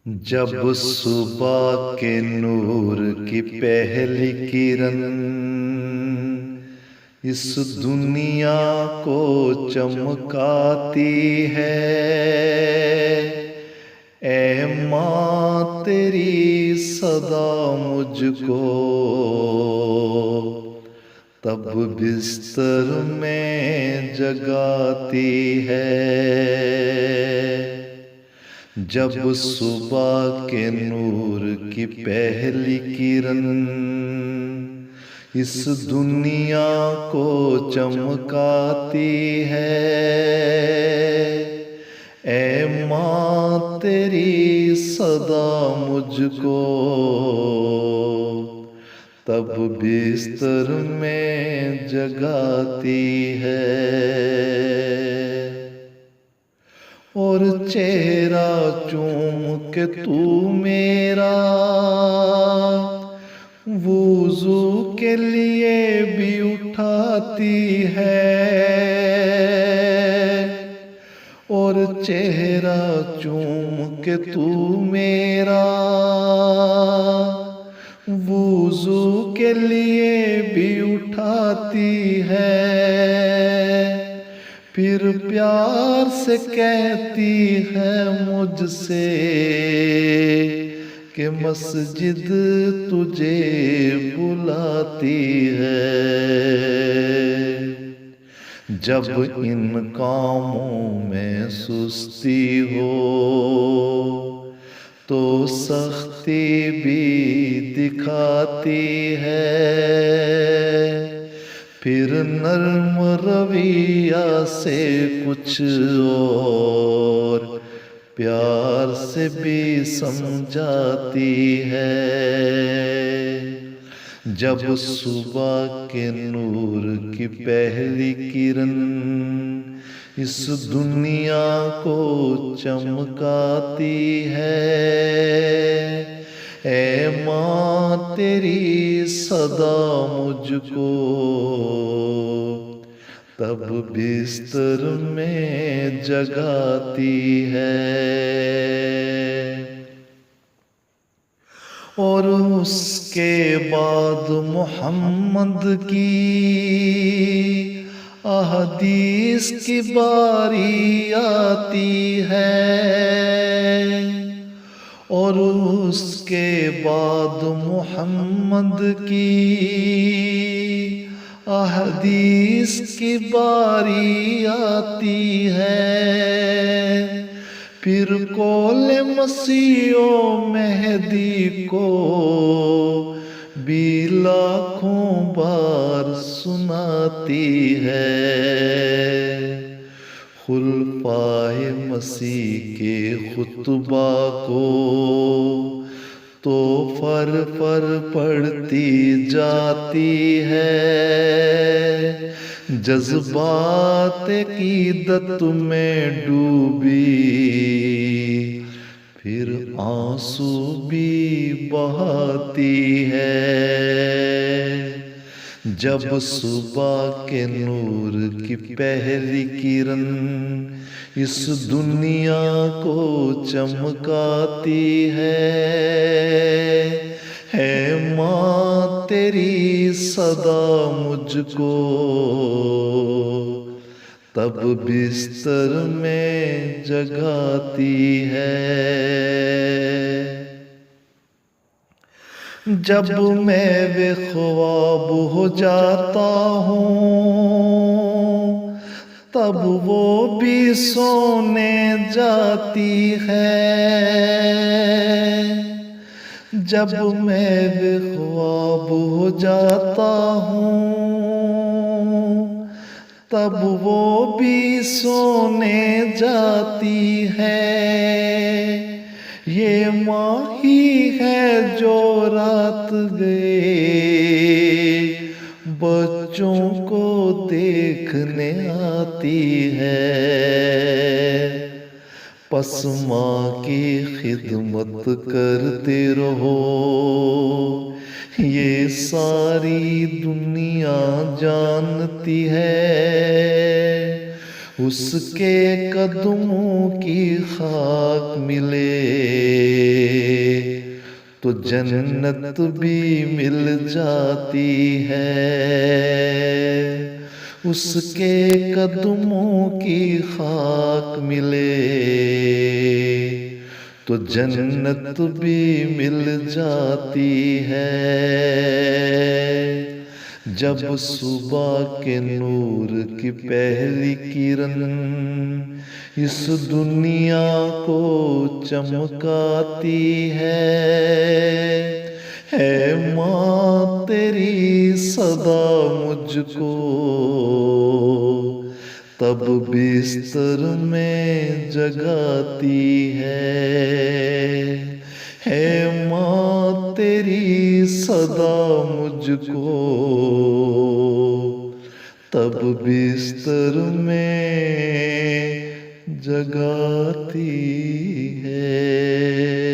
जब सुबह के नूर की पहली किरण इस दुनिया को चमकाती है, ऐ माँ तेरी सदा मुझको तब बिस्तर में जगाती है। जब सुबह के नूर की पहली किरण इस दुनिया को चमकाती है, ऐ माँ तेरी सदा मुझको तब बिस्तर में जगाती है। और चेहरा चूम के तू मेरा वुज़ू के लिए भी उठाती है। और चेहरा चूम के तू मेरा वुज़ू के लिए भी उठाती है। फिर प्यार से कहती है मुझसे कि मस्जिद तुझे बुलाती है। जब इन कामों में सुस्ती हो तो सख्ती भी दिखाती है। फिर नर्म रवैया से कुछ और प्यार से भी समझाती है। जब सुबह के नूर की पहली किरण इस दुनिया को चमकाती है, ऐ माँ तेरी सदा मुझको तब बिस्तर में जगाती है। और उसके बाद मोहम्मद की अहदीस की बारी आती है। और उसके बाद मोहम्मद की अहदीस की बारी आती है। फिर कौले मसीहो मेहदी को भी लाखों बार सुनाती है। खुलफाए मसीह के खुतबा को तो फर पढ़ती जाती है। जज्बात क़ीदत में डूबी फिर आंसू भी बहाती है। जब सुबह के नूर की पहली किरण इस दुनिया को चमकाती है माँ तेरी सदा मुझको तब बिस्तर में जगाती है। जब मैं बेख्वाब हो जाता हूँ तब वो भी सोने जाती है। जब मैं बेख्वाब हो जाता हूँ तब वो भी सोने जाती है। ये माँ ही है जो रात गए बच्चों को देखने आती है। पस माँ की खिदमत करते रहो ये सारी दुनिया जानती है। उसके कदमों की खाक मिले तो जन्नत भी मिल जाती है। उसके कदमों की खाक मिले तो जन्नत भी मिल जाती है। जब सुबह के नूर की पहली किरण इस दुनिया को चमकाती है माँ तेरी सदा मुझको तब बिस्तर में जगाती है माँ तेरी सदा मुझको तब बिस्तर में जगाती है।